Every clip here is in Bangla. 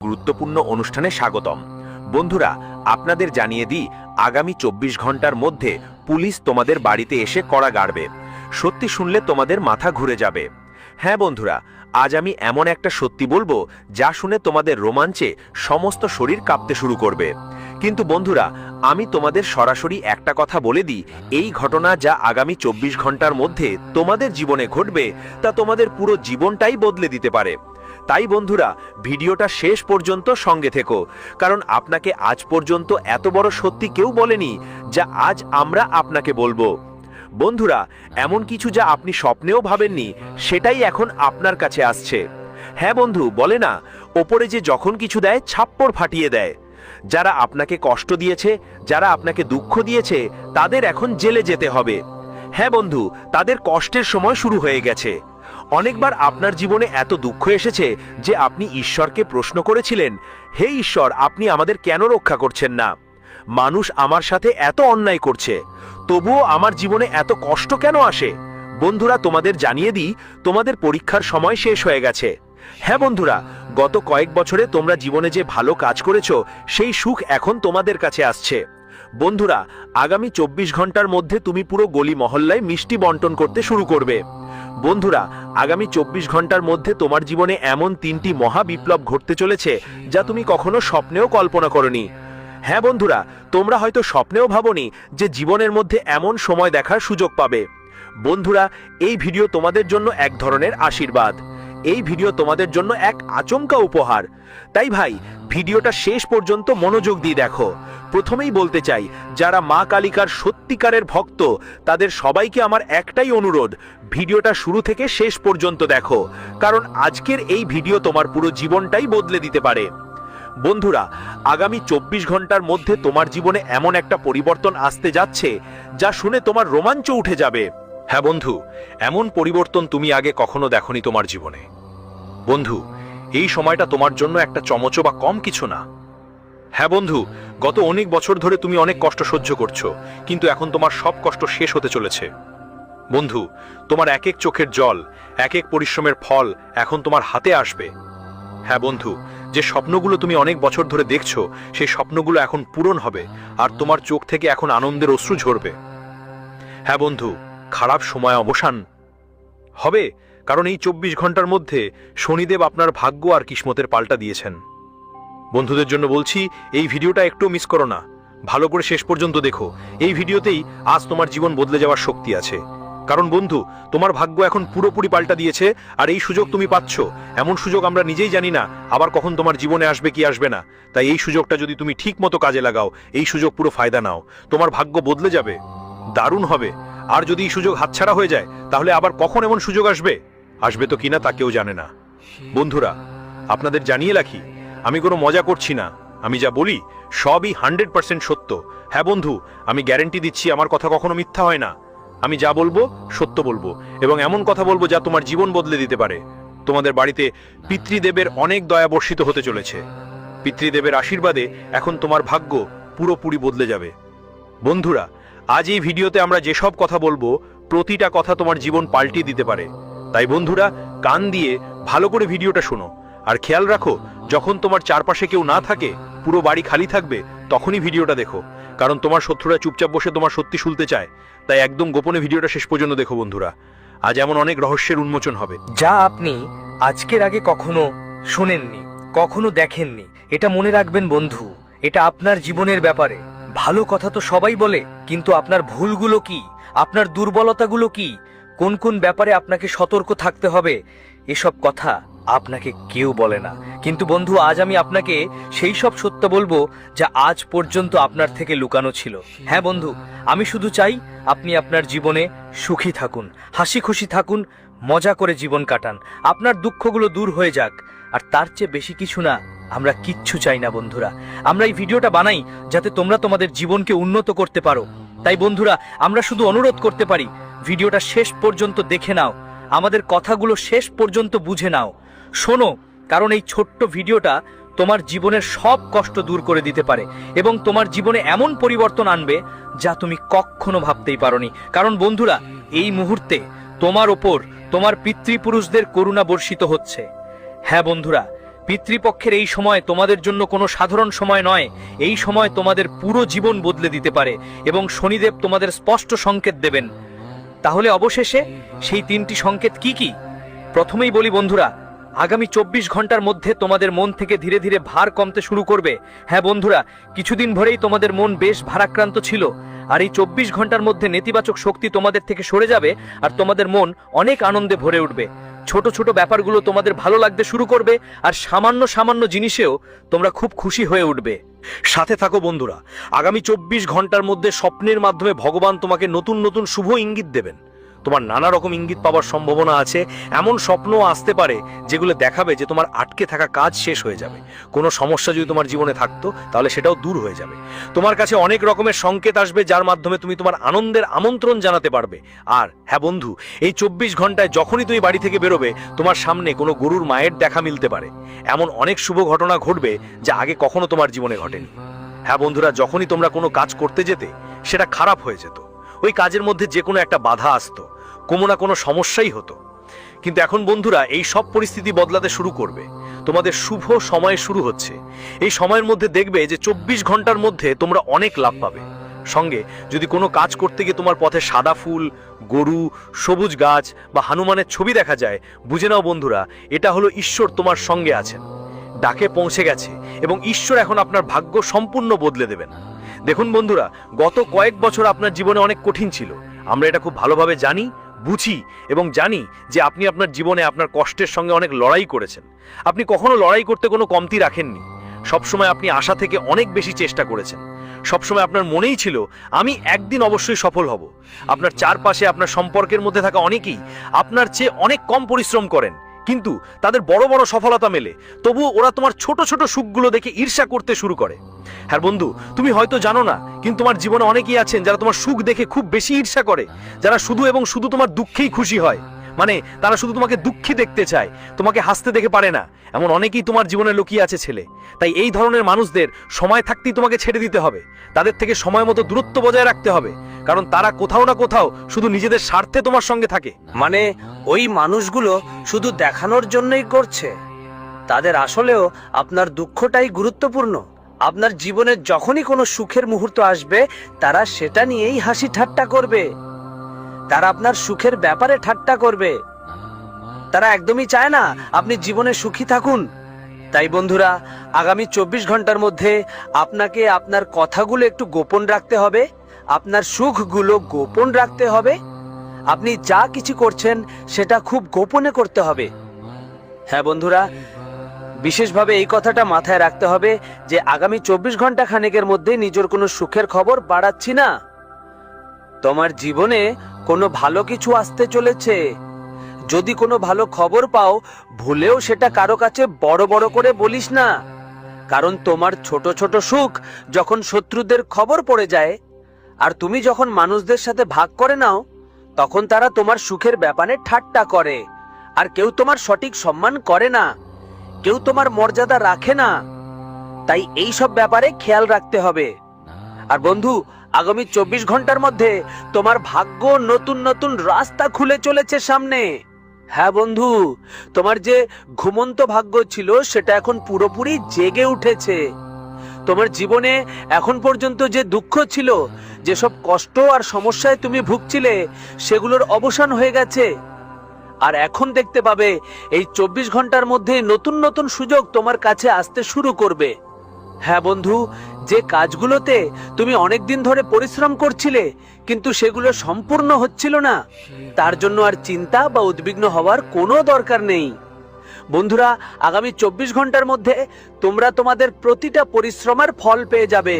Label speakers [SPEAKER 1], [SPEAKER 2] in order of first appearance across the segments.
[SPEAKER 1] গুরুত্বপূর্ণ অনুষ্ঠানে স্বাগতম। বন্ধুরা, আপনাদের জানিয়ে দিই, আগামী 24 ঘন্টার মধ্যে পুলিশ তোমাদের বাড়িতে এসে কড়া গাড়বে। সত্যি শুনলে তোমাদের মাথা ঘুরে যাবে। হ্যাঁ বন্ধুরা, আজ আমি এমন একটা সত্যি বলবো যা শুনে তোমাদের রোমাঞ্চে সমস্ত শরীর কাঁপতে শুরু করবে। কিন্তু বন্ধুরা, আমি তোমাদের সরাসরি একটা কথা বলে দিই, এই ঘটনা যা আগামী 24 ঘন্টার মধ্যে তোমাদের জীবনে ঘটবে তা তোমাদের পুরো জীবনটাই বদলে দিতে পারে। তাই বন্ধুরা, ভিডিওটা শেষ পর্যন্ত সঙ্গে থেকো, কারণ আপনাকে আজ পর্যন্ত এত বড় সত্যি কেউ বলেনি যা আজ আমরা আপনাকে বলবো। বন্ধুরা, এমন কিছু যা আপনি স্বপ্নেও ভাবেননি সেটাই এখন আপনার কাছে আসছে। হ্যাঁ বন্ধু, বলে না, ওপরে যে যখন কিছু দেয় ছাপ্পড় ফাটিয়ে দেয়। যারা আপনাকে কষ্ট দিয়েছে, যারা আপনাকে দুঃখ দিয়েছে, তাদের এখন জেলে যেতে হবে। হ্যাঁ বন্ধু, তাদের কষ্টের সময় শুরু হয়ে গেছে। অনেকবার আপনার জীবনে এত দুঃখ এসেছে যে আপনি ঈশ্বরকে প্রশ্ন করেছিলেন, হে ঈশ্বর, আপনি আমাদের কেন রক্ষা করছেন না? মানুষ আমার সাথে এত অন্যায় করছে, তবুও আমার জীবনে এত কষ্ট কেন আসে? বন্ধুরা, তোমাদের জানিয়ে দিই, তোমাদের পরীক্ষার সময় শেষ হয়ে গেছে। হ্যাঁ বন্ধুরা, গত কয়েক বছরে তোমরা জীবনে যে ভালো কাজ করেছো সেই সুখ এখন তোমাদের কাছে আসছে। বন্ধুরা, আগামী 24 ঘন্টার মধ্যে তুমি পুরো গলি মহল্লায় মিষ্টি বন্টন করতে শুরু করবে। বন্ধুরা, আগামী 24 ঘন্টার মধ্যে তোমার জীবনে এমন 3টি মহা বিপ্লব ঘটতে চলেছে যা তুমি কখনো স্বপ্নেও কল্পনা করনি। হ্যাঁ বন্ধুরা, তোমরা হয়তো স্বপ্নেও ভাবোনি যে জীবনের মধ্যে এমন সময় দেখার সুযোগ পাবে। বন্ধুরা, এই ভিডিও তোমাদের জন্য এক ধরনের আশীর্বাদ। এই ভিডিও তোমাদের জন্য এক আচমকা উপহার। তাই ভাই, ভিডিওটা শেষ পর্যন্ত মনোযোগ দিয়ে দেখো। প্রথমেই বলতে চাই, যারা মা কালিকার সত্যিকারের ভক্ত তাদের সবাইকে আমার একটাই অনুরোধ, ভিডিওটা শুরু থেকে শেষ পর্যন্ত দেখো, কারণ আজকের এই ভিডিও তোমার পুরো জীবনটাই বদলে দিতে পারে। বন্ধুরা, আগামী 24 ঘন্টার মধ্যে তোমার জীবনে এমন একটা পরিবর্তন আসতে যাচ্ছে যা শুনে তোমার রোমাঞ্চ উঠে যাবে। হ্যাঁ বন্ধু, এমন পরিবর্তন তুমি আগে কখনো দেখোনি তোমার জীবনে। বন্ধু, এই সময়টা তোমার জন্য একটা চমচো বা কম কিছু না। হ্যাঁ বন্ধু, গত অনেক বছর ধরে তুমি অনেক কষ্ট সহ্য করছো, কিন্তু এখন তোমার সব কষ্ট শেষ হতে চলেছে। বন্ধু, তোমার এক এক চোখের জল, এক এক পরিশ্রমের ফল এখন তোমার হাতে আসবে। হ্যাঁ বন্ধু, যে স্বপ্নগুলো তুমি অনেক বছর ধরে দেখছো সেই স্বপ্নগুলো এখন পূরণ হবে, আর তোমার চোখ থেকে এখন আনন্দের অশ্রু ঝরবে। হ্যাঁ বন্ধু, খারাপ সময় অবসান হবে, কারণ এই 24 ঘন্টার মধ্যে শনিদেব আপনার ভাগ্য আর কিসমতের পাল্টা দিয়েছেন। বন্ধুদের জন্য বলছি, এই ভিডিওটা একটু মিস করো না, ভালো করে শেষ পর্যন্ত দেখো। এই ভিডিওতেই আজ তোমার জীবন বদলে যাওয়ার শক্তি আছে। কারণ বন্ধু, তোমার ভাগ্য এখন পুরোপুরি পাল্টা দিয়েছে, আর এই সুযোগ তুমি পাচ্ছ। এমন সুযোগ আমরা নিজেই জানি না আবার কখন তোমার জীবনে আসবে কি আসবে না। তাই এই সুযোগটা যদি তুমি ঠিক মতো কাজে লাগাও, এই সুযোগ পুরো ফায়দা নাও, তোমার ভাগ্য বদলে যাবে, দারুণ হবে। আর যদি এই সুযোগ হাতছাড়া হয়ে যায়, তাহলে আবার কখন এমন সুযোগ আসবে তো কিনা তা কেউ জানে না। বন্ধুরা, আপনাদের জানিয়ে রাখি, আমি কোনো মজা করছি না, আমি যা বলি সবই 100% সত্য। হ্যাঁ বন্ধু, আমি গ্যারেন্টি দিচ্ছি আমার কথা কখনো মিথ্যা হয় না। আমি যা বলবো সত্য বলবো, এবং এমন কথা বলবো যা তোমার জীবন বদলে দিতে পারে। তোমাদের বাড়িতে পিতৃদেবের অনেক দয়া বর্ষিত হতে চলেছে। পিতৃদেবের আশীর্বাদে এখন তোমার ভাগ্য পুরোপুরি বদলে যাবে। বন্ধুরা, আজ এই ভিডিওতে আমরা যেসব কথা বলবো প্রতিটা কথা তোমার জীবন পাল্টিয়ে দিতে পারে। তাই বন্ধুরা, কান দিয়ে ভালো করে ভিডিওটা শোনো, আর খেয়াল রাখো, যখন তোমার চারপাশে কেউ না থাকে, পুরো বাড়ি খালি থাকবে, তখনই ভিডিওটা দেখো, কারণ তোমার শত্রুরা চুপচাপ বসে তোমার সত্যি শুনতে চায়। তাই একদম গোপনে ভিডিওটা শেষ পর্যন্ত দেখো বন্ধুরা, আজ এমন অনেক রহস্যের উন্মোচন হবে
[SPEAKER 2] যা আপনি আজকের আগে কখনো শোনেননি, কখনো দেখেননি। এটা মনে রাখবেন বন্ধু, এটা আপনার জীবনের ব্যাপারে। ভালো কথা তো সবাই বলে, কিন্তু আপনার ভুলগুলো কি, আপনার দুর্বলতাগুলো কি, কোন কোন ব্যাপারে আপনাকে সতর্ক থাকতে হবে, এসব কথা আপনাকে কেউ বলে না। কিন্তু বন্ধু, আজ আমি আপনাকে সেই সব সত্য বলবো যা আজ পর্যন্ত আপনার থেকে লুকানো ছিল। হ্যাঁ বন্ধু, আমি শুধু চাই আপনি আপনার জীবনে সুখী থাকুন, হাসি খুশি থাকুন, মজা করে জীবন কাটান, আপনার দুঃখগুলো দূর হয়ে যাক। আর তার চেয়ে বেশি কিছু না আমরা কিচ্ছু চাই না বন্ধুরা। আমরা এই ভিডিওটা বানাই যাতে তোমরা তোমাদের জীবনকে উন্নত করতে পারো। তাই বন্ধুরা, আমরা শুধু অনুরোধ করতে পারি, ভিডিওটা শেষ পর্যন্ত দেখে নাও, আমাদের কথাগুলো শেষ পর্যন্ত বুঝে নাও, শোনো, কারণ এই ছোট্ট ভিডিওটা তোমার জীবনের সব কষ্ট দূর করে দিতে পারে এবং তোমার জীবনে এমন পরিবর্তন আনবে যা তুমি কখনো ভাবতেই পারোনি। কারণ বন্ধুরা, এই মুহূর্তে তোমার ওপর তোমার পিতৃপুরুষদের করুণা বর্ষিত হচ্ছে। হ্যাঁ বন্ধুরা, পিতৃপক্ষের এই সময় তোমাদের জন্য কোনো সাধারণ সময় নয়। এই সময় তোমাদের পুরো জীবন বদলে দিতে পারে এবং শনিদেব তোমাদের স্পষ্ট সংকেত দেবেন। তাহলে অবশেষে সেই 3টি সংকেত কি কি? প্রথমেই বলি বন্ধুরা, আগামী 24 ঘন্টার মধ্যে তোমাদের মন থেকে ধীরে ধীরে ভার কমতে শুরু করবে। হ্যাঁ বন্ধুরা, কিছুদিন ধরেই তোমাদের মন বেশ ভারাক্রান্ত ছিল, আর এই 24 ঘন্টার মধ্যে নেতিবাচক শক্তি তোমাদের থেকে সরে যাবে আর তোমাদের মন অনেক আনন্দে ভরে উঠবে। ছোট ছোট ব্যাপারগুলো তোমাদের ভালো লাগতে শুরু করবে, আর সামান্য সামান্য জিনিসেও তোমরা খুব খুশি হয়ে উঠবে।
[SPEAKER 1] সাথে থাকো বন্ধুরা, আগামী 24 ঘন্টার মধ্যে স্বপ্নের মাধ্যমে ভগবান তোমাকে নতুন নতুন শুভ ইঙ্গিত দেবেন। তোমার নানা রকম ইঙ্গিত পাওয়ার সম্ভাবনা আছে। এমন স্বপ্নও আসতে পারে যেগুলো দেখাবে যে তোমার আটকে থাকা কাজ শেষ হয়ে যাবে। কোনো সমস্যা যদি তোমার জীবনে থাকতো তাহলে সেটাও দূর হয়ে যাবে। তোমার কাছে অনেক রকমের সংকেত আসবে যার মাধ্যমে তুমি তোমার আনন্দের আমন্ত্রণ জানাতে পারবে। আর হ্যাঁ বন্ধু, এই 24 ঘন্টায় যখনই তুমি বাড়ি থেকে বেরোবে তোমার সামনে কোনো গরুর মায়ের দেখা মিলতে পারে। এমন অনেক শুভ ঘটনা ঘটবে যা আগে কখনো তোমার জীবনে ঘটেনি। হ্যাঁ বন্ধুরা, যখনই তোমরা কোনো কাজ করতে যেতে সেটা খারাপ হয়ে যেত, ওই কাজের মধ্যে যে কোনো একটা বাধা আসতো, কোনো না কোনো সমস্যাই হতো। কিন্তু এখন বন্ধুরা এই সব পরিস্থিতি বদলাতে শুরু করবে। তোমাদের শুভ সময় শুরু হচ্ছে। এই সময়ের মধ্যে দেখবে যে 24 ঘন্টার মধ্যে তোমরা অনেক লাভ পাবে। সঙ্গে যদি কোনো কাজ করতে গিয়ে তোমার পথে সাদা ফুল, গরু, সবুজ গাছ বা হনুমানের ছবি দেখা যায়, বুঝে নাও বন্ধুরা, এটা হলো ঈশ্বর তোমার সঙ্গে আছেন, ডাকে পৌঁছে গেছে এবং ঈশ্বর এখন আপনার ভাগ্য সম্পূর্ণ বদলে দেবেন। দেখুন বন্ধুরা, গত কয়েক বছর আপনার জীবনে অনেক কঠিন ছিল। আমরা এটা খুব ভালোভাবে জানি, বুঝি এবং জানি যে আপনি আপনার জীবনে আপনার কষ্টের সঙ্গে অনেক লড়াই করেছেন। আপনি কখনো লড়াই করতে কোনো কমতি রাখেননি। সবসময় আপনি আশা থেকে অনেক বেশি চেষ্টা করেছেন। সবসময় আপনার মনেই ছিল আমি একদিন অবশ্যই সফল হব। আপনার চারপাশে আপনার সম্পর্কের মধ্যে থাকা অনেকেই আপনার চেয়ে অনেক কম পরিশ্রম করেন, কিন্তু তাদের বড় বড় সফলতা মেলে। তবুও ওরা তোমার ছোট ছোট সুখগুলো দেখে ঈর্ষা করতে শুরু করে। হ্যাঁ বন্ধু, তুমি হয়তো জানো না, কিন্তু তোমার জীবনে অনেকেই আছেন যারা তোমার সুখ দেখে খুব বেশি ঈর্ষা করে, যারা শুধু এবং শুধু তোমার দুঃখেই খুশি হয়। মানে তারা শুধু তোমাকে দুঃখী দেখতে চায়, তোমাকে হাসতে দেখে পারে না। এমন অনেকেই তোমার জীবনে লুকিয়ে আছে ছেলে। তাই এই ধরনের মানুষদের সময় থাকতেই তোমাকে ছেড়ে দিতে হবে। তাদের থেকে সময় মতো দূরত্ব বজায় রাখতে হবে, কারণ তারা কোথাও না কোথাও শুধু নিজেদের স্বার্থে তোমার সঙ্গে থাকে।
[SPEAKER 3] মানে ওই মানুষগুলো শুধু দেখানোর জন্যই করছে, তাদের আসলেও আপনার দুঃখটাই গুরুত্বপূর্ণ। আপনার জীবনে যখনই কোনো সুখের মুহূর্ত আসবে তারা সেটা নিয়েই হাসি ঠাট্টা করবে, তারা আপনার সুখের ব্যাপারে ঠাট্টা করবে। তারা একদমই চায় না আপনি জীবনে সুখী থাকুন। তাই বন্ধুরা, আগামী 24 ঘন্টার মধ্যে আপনাকে আপনার কথাগুলো একটু গোপন রাখতে হবে, আপনার সুখগুলো গোপন রাখতে হবে। আপনি যা কিছু করছেন সেটা খুব গোপনে করতে হবে। হ্যাঁ বন্ধুরা, বিশেষভাবে এই কথাটা মাথায় রাখতে হবে যে আগামী 24 ঘন্টা খানেকের মধ্যে নিজের কোনো সুখের খবর বাড়াচ্ছি না। তোমার জীবনে কোনো ভালো কিছু আসতে চলেছে। যদি কোনো ভালো খবর পাও, ভুলেও সেটা কারো কাছে বড় বড় করে বলিস না, কারণ তোমার ছোট ছোট সুখ যখন শত্রুদের খবর পড়ে যায় আর তুমি যখন মানুষদের সাথে ভাগ করে নাও, তখন তারা তোমার সুখের ব্যাপারে ঠাট্টা করে। আর কেউ তোমার সঠিক সম্মান করে না, কেউ তোমার মর্যাদা রাখে না। তাই এই সব ব্যাপারে খেয়াল রাখতে হবে। আর বন্ধু, আগামী 24 ঘন্টার মধ্যে তোমার ভাগ্য নতুন নতুন রাস্তা খুলে চলেছে সামনে। হ্যাঁ বন্ধু, তোমার যে ঘুমন্ত ভাগ্য ছিল সেটা এখন পুরোপুরি জেগে উঠেছে। তোমার জীবনে এখন পর্যন্ত যে দুঃখ ছিল, যেসব কষ্ট আর সমস্যায় তুমি ভুগছিলে, সেগুলোর অবসান হয়ে গেছে। আর এখন দেখতে পাবে এই 24 ঘন্টার মধ্যে নতুন নতুন সুযোগ তোমার কাছে আসতে শুরু করবে। হ্যাঁ বন্ধু, যে কাজগুলোতে তুমি অনেকদিন ধরে পরিশ্রম করছিলে কিন্তু সেগুলো সম্পূর্ণ হচ্ছিল না, তার জন্য আর চিন্তা বা উদ্বিগ্ন হওয়ার কোনো দরকার নেই। বন্ধুরা, আগামী 24 ঘন্টার মধ্যে তোমরা তোমাদের প্রতিটা পরিশ্রমের ফল পেয়ে যাবে।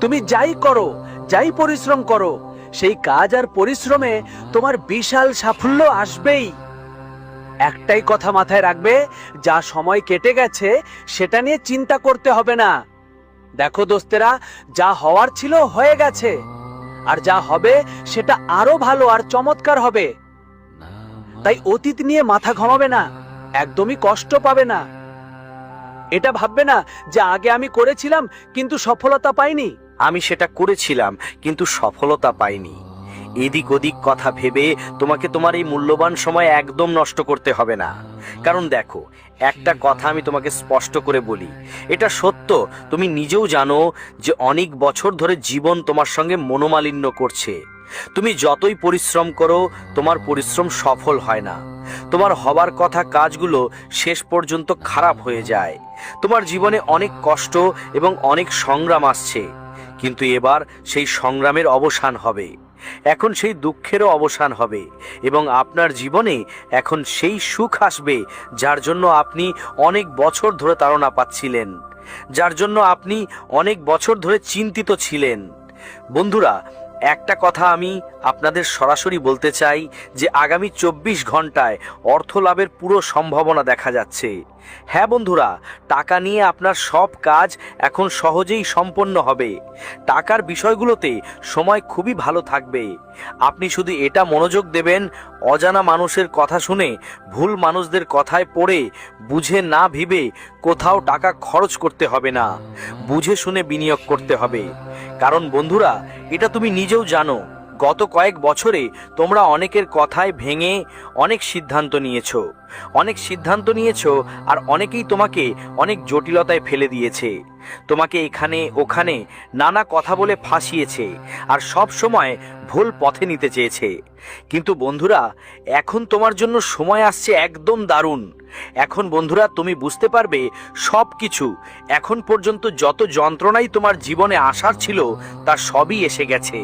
[SPEAKER 3] তুমি যাই করো, যাই পরিশ্রম করো, সেই কাজ আর পরিশ্রমে তোমার বিশাল সাফল্য আসবেই। একটাই কথা মাথায় রাখবে, যা সময় কেটে গেছে সেটা নিয়ে চিন্তা করতে হবে না। দেখো দোস্তেরা, যা হওয়ার ছিল হয়ে গেছে, আর যা হবে সেটা আরো ভালো আর চমৎকার হবে। তাই অতীত নিয়ে মাথা ঘামাবে না, একদমই কষ্ট পাবে না। এটা ভাববে না যে আগে আমি করেছিলাম কিন্তু সফলতা পাইনি, আমি সেটা করেছিলাম কিন্তু সফলতা পাইনি।
[SPEAKER 4] এদিক ওদিক কথা ভেবে তোমাকে তোমার এই মূল্যবান সময় একদম নষ্ট করতে হবে না। কারণ দেখো, একটা কথা আমি তোমাকে স্পষ্ট করে বলি, এটা সত্য, তুমি নিজেও জানো যে অনেক বছর ধরে জীবন তোমার সঙ্গে মনোমালিন্য করছে। তুমি যতই পরিশ্রম করো, তোমার পরিশ্রম সফল হয় না। তোমার হবার কথা কাজগুলো শেষ পর্যন্ত খারাপ হয়ে যায়। তোমার জীবনে অনেক কষ্ট এবং অনেক সংগ্রাম আসছে, কিন্তু এবার সেই সংগ্রামের অবসান হবে। এখন সেই দুঃখেরও অবসান হবে এবং আপনার জীবনে এখন সেই সুখ আসবে যার জন্য আপনি অনেক বছর ধরে তাড়না পাচ্ছিলেন, যার জন্য আপনি অনেক বছর ধরে চিন্তিত ছিলেন। বন্ধুরা, একটা কথা আমি আপনাদের সরাসরি বলতে চাই যে আগামী 24 ঘন্টায় অর্থ লাভের পুরো সম্ভাবনা দেখা যাচ্ছে। হ্যাঁ বন্ধুরা, টাকা নিয়ে আপনার সব কাজ এখন সহজেই সম্পন্ন হবে। টাকার বিষয়গুলোতে সময় খুবই ভালো থাকবে। আপনি শুধু এটা মনোযোগ দেবেন, অজানা মানুষের কথা শুনে, ভুল মানুষদের কথায় পড়ে, বুঝে না ভেবে কোথাও টাকা খরচ করতে হবে না। বুঝে শুনে বিনিয়োগ করতে হবে। কারণ বন্ধুরা, এটা তুমি নিজেও জানো, গত কয়েক বছরে তোমরা অনেকের কথায় ভেঙে অনেক সিদ্ধান্ত নিয়েছো, আর অনেকেই তোমাকে অনেক জটিলতায় ফেলে দিয়েছে। তোমাকে এখানে ওখানে নানা কথা বলে ফাঁসিয়েছে আর সব সময় ভুল পথে নিতে চেয়েছে। কিন্তু বন্ধুরা, এখন তোমার জন্য সময় আসছে একদম দারুণ। এখন বন্ধুরা, তুমি বুঝতে পারবে সব কিছু, এখন পর্যন্ত যত যন্ত্রণাই তোমার জীবনে আসার ছিল তা সবই এসে গেছে।